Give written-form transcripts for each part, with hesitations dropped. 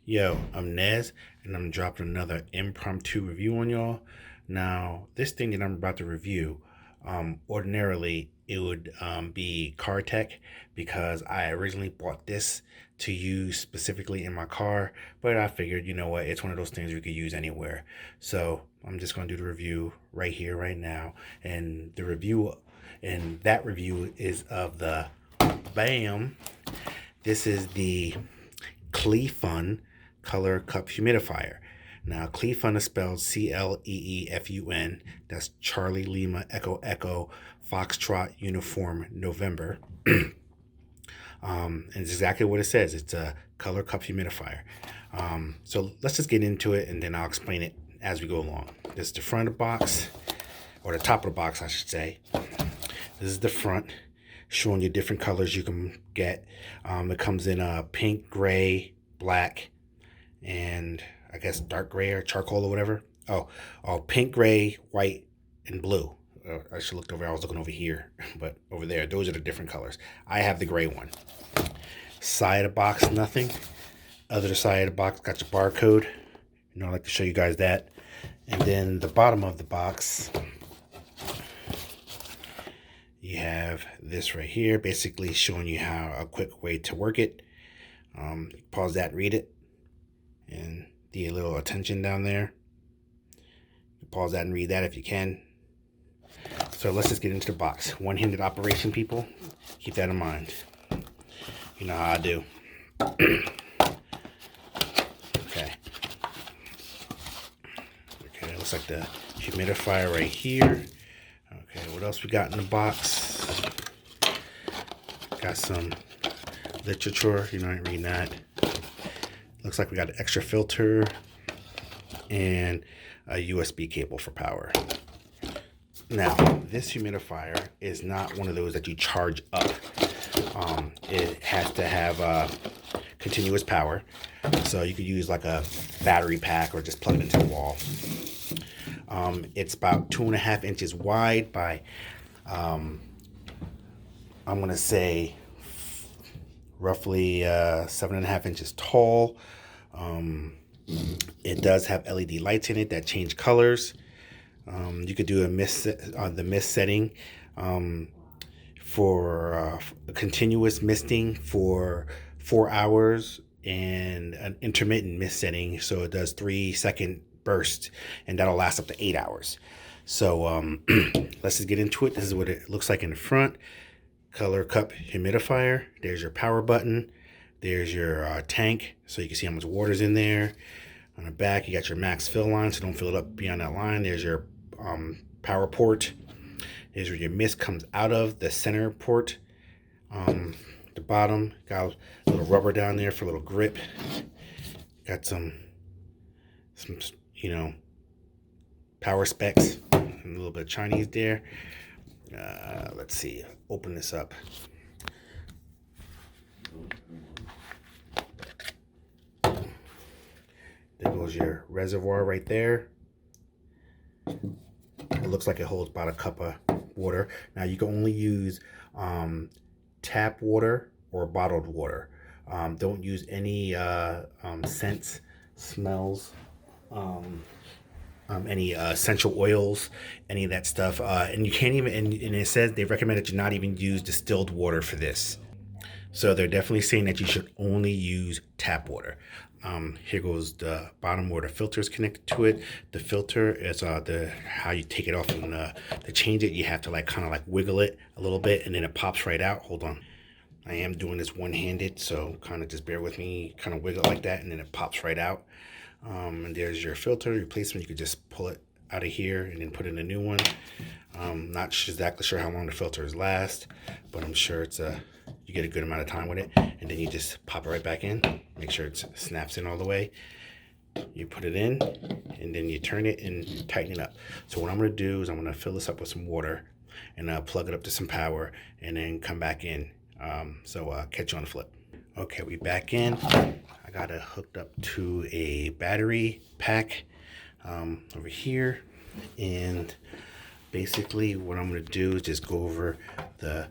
Yo, I'm Nez, and I'm dropping another impromptu review on y'all. Now, this thing that I'm about to review, ordinarily it would be car tech because I originally bought this to use specifically in my car, but I figured, you know what, it's one of those things you could use anywhere. So I'm just going to do the review right here, right now, and that review is of the BAM. This is the Cleefun Color Cup Humidifier. Now, Cleefun is spelled Cleefun. That's Charlie Lima Echo Echo Foxtrot Uniform November. And it's exactly what it says. It's a color cup humidifier. So let's just get into it, and then I'll explain it as we go along. This is the front of the box, or the top of the box, I should say. This is the front, showing you different colors you can get. It comes in pink, gray, black, and I guess dark gray or charcoal or whatever. Oh, pink, gray, white, and blue. I should look over. I was looking over here, but over there, those are the different colors. I have the gray one. Side of the box, nothing. Other side of the box got your barcode. I like to show you guys that. And then the bottom of the box, you have this right here, basically showing you how a quick way to work it. Pause that and read it, and the little attention down there. Pause that and read that if you can. So let's just get into the box. One-handed operation, people. Keep that in mind. You know how I do. Okay. Okay, looks like the humidifier right here. Okay, what else we got in the box? Got some literature. I ain't reading that. Looks like we got an extra filter and a USB cable for power. Now, this humidifier is not one of those that you charge up. It has to have continuous power. So you could use like a battery pack or just plug it into the wall. It's about 2.5 inches wide by, I'm going to say, roughly 7.5 inches tall. It does have LED lights in it that change colors. You could do a the mist setting for continuous misting for 4 hours, and an intermittent mist setting, so it does 3-second bursts, and that'll last up to 8 hours. So let's just get into it. This is what it looks like in the front. Color cup humidifier. There's your power button. There's your tank, so you can see how much water's in there. On the back, you got your max fill line, so don't fill it up beyond that line. There's your power port. Here's where your mist comes out of, the center port. The bottom, got a little rubber down there for a little grip. Got some power specs, and a little bit of Chinese there. Let's see, open this up. There goes your reservoir right there. It looks like it holds about a cup of water. Now you can only use tap water or bottled water. Don't use any scents, smells, any essential oils, any of that stuff. And you can't even, and it says they recommend that you not even use distilled water for this. So they're definitely saying that you should only use tap water. Here goes the bottom where the filter is connected to it. The filter is how you take it off, and to change it, you have to kind of wiggle it a little bit, and then it pops right out. Hold on. I am doing this one-handed, so kind of just bear with me. Kind of wiggle it like that, and then it pops right out. And there's your filter replacement. You could just pull it out of here and then put in a new one. Not exactly sure how long the filters last, but I'm sure it's you get a good amount of time with it, and then you just pop it right back in. Make sure it snaps in all the way. You put it in, and then you turn it and tighten it up. So what I'm going to do is I'm going to fill this up with some water, and plug it up to some power, and then come back in. Catch you on the flip. Okay, we back in. I got it hooked up to a battery pack over here, and basically what I'm going to do is just go over the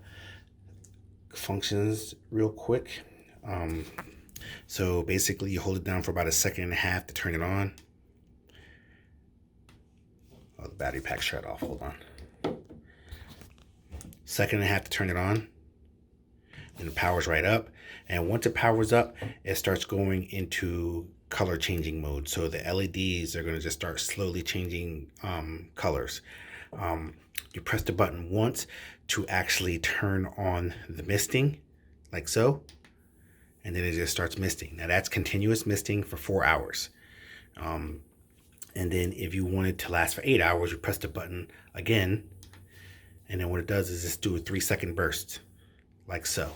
functions real quick. So basically you hold it down for about a second and a half to turn it on. Oh, the battery pack shut off, hold on. Second and a half to turn it on. And it powers right up. And once it powers up, it starts going into color changing mode. So the LEDs are going to just start slowly changing colors. You press the button once to actually turn on the misting, like so, and then it just starts misting. Now that's continuous misting for 4 hours. And then if you want it to last for 8 hours, you press the button again, and then what it does is just do a 3-second burst, like so.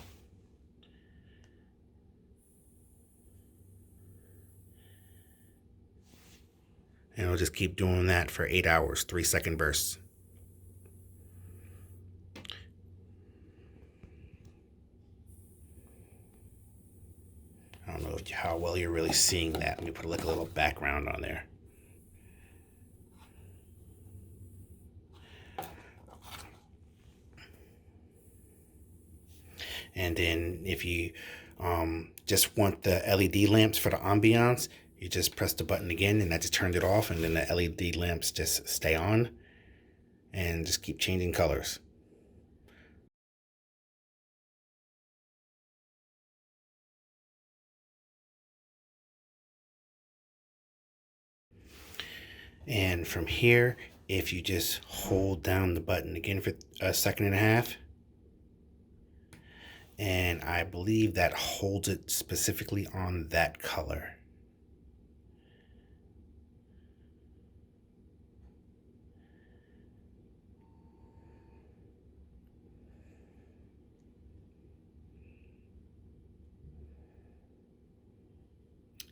And it'll just keep doing that for 8 hours, 3-second bursts. I don't know how well you're really seeing that. Let me put like a little background on there. And then if you just want the LED lamps for the ambiance, you just press the button again and that just turned it off, and then the LED lamps just stay on and just keep changing colors. And from here, if you just hold down the button again for a second and a half, and I believe that holds it specifically on that color.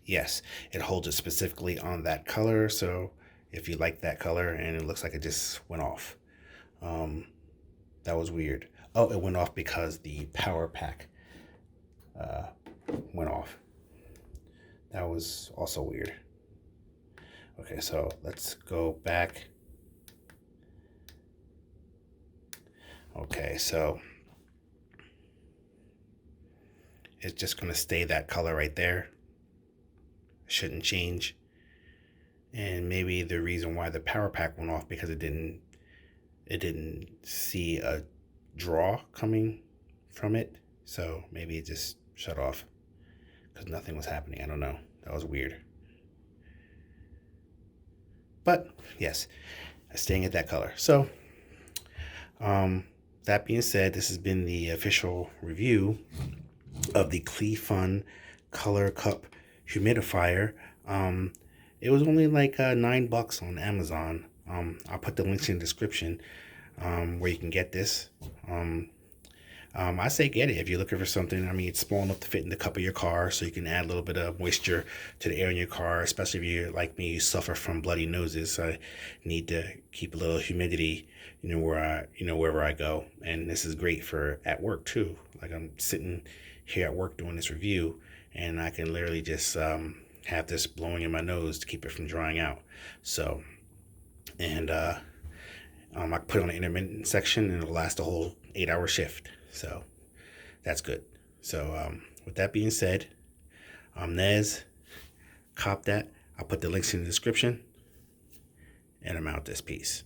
Yes, it holds it specifically on that color. So if you like that color, and it looks like it just went off. That was weird. Oh, it went off because the power pack went off. That was also weird. Okay, so let's go back. Okay, so it's just gonna stay that color right there. Shouldn't change. And maybe the reason why the power pack went off because it didn't see a draw coming from it. So maybe it just shut off because nothing was happening. I don't know. That was weird. But yes, staying at that color. So that being said, this has been the official review of the Cleefun Color Cup Humidifier. It was only like $9 on Amazon. I'll put the links in the description where you can get this. I say get it if you're looking for something. I mean, it's small enough to fit in the cup of your car, so you can add a little bit of moisture to the air in your car, especially if you're like me, you suffer from bloody noses. So I need to keep a little humidity, wherever I go. And this is great for at work too. Like I'm sitting here at work doing this review, and I can literally just have this blowing in my nose to keep it from drying out. So, and I can put it on the intermittent section, and it'll last a whole 8-hour shift. So that's good. So with that being said, I'm Nez. Cop that. I'll put the links in the description, and I'm out this piece.